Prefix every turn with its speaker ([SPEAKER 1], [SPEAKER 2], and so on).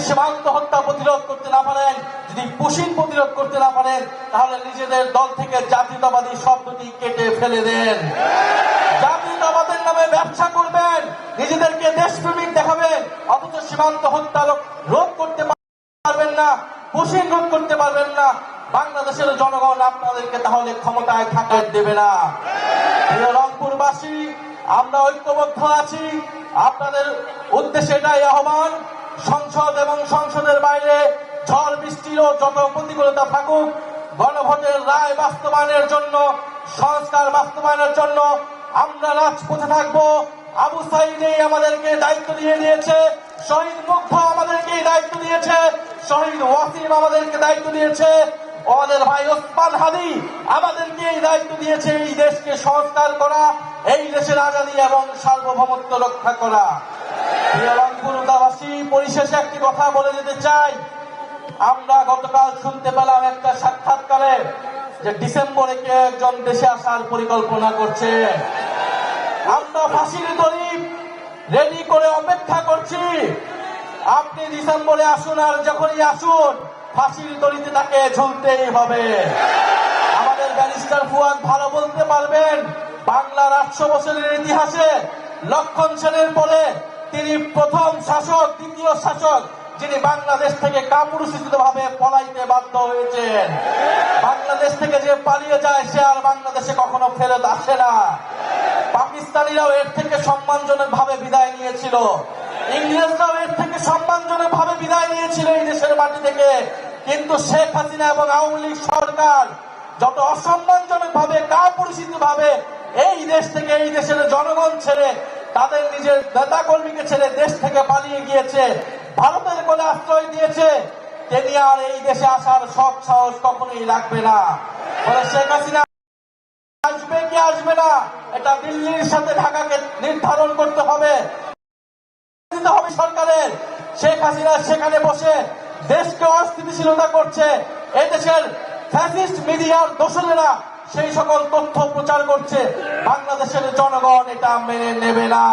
[SPEAKER 1] সীমান্ত হত্যা প্রতিরোধ করতে না পারেন, যদি পুশিন প্রতিরোধ করতে না পারেন, তাহলে নিজেদের দল থেকে জাতীয়তাবাদী শব্দটি কেটে ফেলে দেন। জাতীয়তাবাদের নামে ব্যবসা করবেন, নিজেদেরকে দেশপ্রেমিক দেখাবেন, অথচ সীমান্ত হত্যা রোধ করতে পারবেন না, পুশিন রোধ করতে পারবেন না। বাংলাদেশের জনগণ আপনাদেরকে তাহলে ক্ষমতায় থাকতে দেবে না। প্রিয় রংপুরবাসী, আমরা ঐক্যবদ্ধ আছি। আপনাদের উদ্দেশ্যে এটাই আহ্বান, সংসদ এবং সংসদের বাইরে ঝড় বৃষ্টির ও যত প্রতিকূলতা থাকুক, গণভোটের রায় বাস্তবায়নের জন্য, সংস্কার বাস্তবায়নের জন্য আমরা রাজপথে থাকবো। আবু সাইদ আমাদেরকে দায়িত্ব দিয়ে দিয়েছে, শহীদ মুগ্ধ আমাদেরকে দায়িত্ব দিয়েছে, শহীদ ওয়াসিম আমাদেরকে দায়িত্ব দিয়েছে, আমাদের ভাই ওসমান হাদি আমাদেরকে এই দায়িত্ব দিয়েছে এই দেশকে সংস্কার করা, এই দেশের আজাদী এবং সার্বভৌমত্ব রক্ষা করা। প্রিয় রংপুরবাসী, পরিশেষে একটি কথা বলে যেতে চাই। আমরা গতকাল শুনতে পেলাম একটা সাক্ষাৎকারে যে ডিসেম্বরে কে একজন দেশে আসার পরিকল্পনা করছে। আমরা ফাঁসির দড়ি রেডি করে অপেক্ষা করছি। আপনি ডিসেম্বরে আসুন, আর যখনই আসুন ফাঁসির দড়িতে তাকে ঝুলতেই হবে। আমাদের ব্যারিস্টার ফুয়াদ ভালো বলতে পারবেন, বাংলার 800 বছরের ইতিহাসে লক্ষণ সেনের পরে তিনি প্রথম শাসক, দ্বিতীয় শাসক যিনি বাংলাদেশ থেকে কাপুরুষিত ভাবে পলাইতে বাধ্য হয়েছেন। বাংলাদেশ থেকে যে পালিয়ে যায় সে আর বাংলাদেশে কখনো ফেরত আসে না। পাকিস্তানিরাও এর থেকে সম্মানজনক ভাবে বিদায় নিয়েছিল, ইংরেজরাও এর থেকে সম্মানজনক ভাবে বিদায় নিয়েছিল এই দেশের মাটি থেকে। কিন্তু শেখ হাসিনা এবং আওয়ামী লীগ সরকার যত অসম্মানজনক ভাবে, কাপুরুষিত ভাবে এই দেশ থেকে, এই দেশের জনগণ ছেড়ে, তাদের নিজের নেতা কর্মীকে ছেড়ে দেশ থেকে পালিয়ে গিয়েছে, ভারতের কোলে আশ্রয় দিয়েছে, তিনি আর এই দেশে আসার সব সাহস কখনোই রাখবে না। ফলে শেখ হাসিনা আসবে কি আসবে না, এটা দিল্লির সাথে ঢাকাকে নির্ধারণ করতে হবে সরকারের। শেখ হাসিনা সেখানে বসে দেশকে অস্থিতিশীলতা করছে, এই দেশের ফ্যাসিস্ট মিডিয়ার দোসরেরা সেই সকল তথ্য প্রচার করছে। বাংলাদেশের জনগণ এটা মেনে নেবে না।